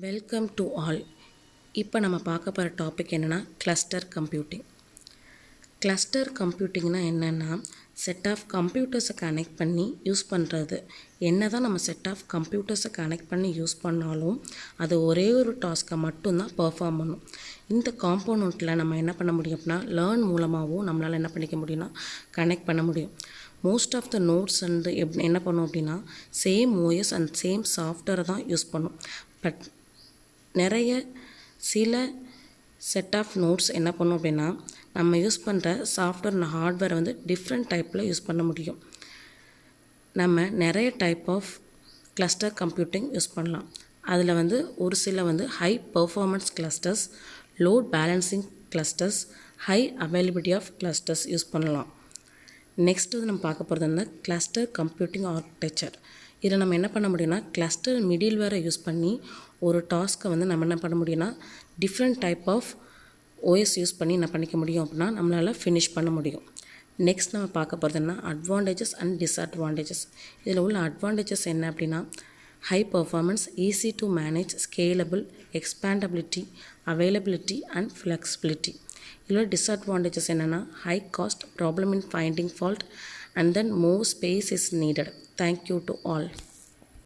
Welcome to all. இப்போ நம்ம பார்க்க போகிற டாபிக் என்னென்னா கிளஸ்டர் கம்ப்யூட்டிங். கிளஸ்டர் கம்ப்யூட்டிங்னா என்னென்னா செட் ஆஃப் கம்ப்யூட்டர்ஸை கனெக்ட் பண்ணி யூஸ் பண்ணுறது. என்ன தான் நம்ம செட் ஆஃப் கம்ப்யூட்டர்ஸை கனெக்ட் பண்ணி யூஸ் பண்ணாலும் அது ஒரே ஒரு டாஸ்க்கை மட்டும்தான் பெர்ஃபார்ம் பண்ணும். இந்த காம்போனண்ட்டில் நம்ம என்ன பண்ண முடியும் அப்படின்னா லேர்ன் மூலமாகவும் நம்மளால் என்ன பண்ணிக்க முடியும்னா கனெக்ட் பண்ண முடியும். மோஸ்ட் ஆஃப் த நோட்ஸ் வந்து என்ன பண்ணும் அப்படின்னா சேம் ஓஎஸ் அண்ட் சேம் சாஃப்ட்வேரை தான் யூஸ் பண்ணும். பட் சில செட் ஆஃப் நோட்ஸ் என்ன பண்ணும் அப்படின்னா நம்ம யூஸ் பண்ணுற சாஃப்ட்வேர் அண்ட் ஹார்ட்வேரை வந்து டிஃப்ரெண்ட் டைப்பில் யூஸ் பண்ண முடியும். நம்ம நிறைய type of cluster computing use பண்ணலாம். அதில் வந்து ஒரு சில வந்து high performance clusters, load balancing clusters, high availability of clusters use பண்ணலாம். நெக்ஸ்ட் வந்து நம்ம பார்க்க போகிறது வந்து கிளஸ்டர் கம்ப்யூட்டிங் ஆர்கிடெக்சர். இதில் நம்ம என்ன பண்ண முடியும்னா கிளஸ்டர் மிடில் வேரை யூஸ் பண்ணி ஒரு டாஸ்க்கை வந்து நம்ம என்ன பண்ண முடியும்னா different type of OS use பண்ணி என்ன பண்ணிக்க முடியும் அப்படின்னா நம்மளால் ஃபினிஷ் பண்ண முடியும். நெக்ஸ்ட் நம்ம பார்க்க போகிறதுனா அட்வான்டேஜஸ் அண்ட் டிஸ்அட்வான்டேஜஸ். இதில் உள்ள அட்வான்டேஜஸ் என்ன அப்படின்னா high performance, easy to manage, scalable, expandability, availability and flexibility. இதில் டிஸ்அட்வான்டேஜஸ் என்னென்னா high cost, problem in finding fault, and then more space is needed. Thank you to all.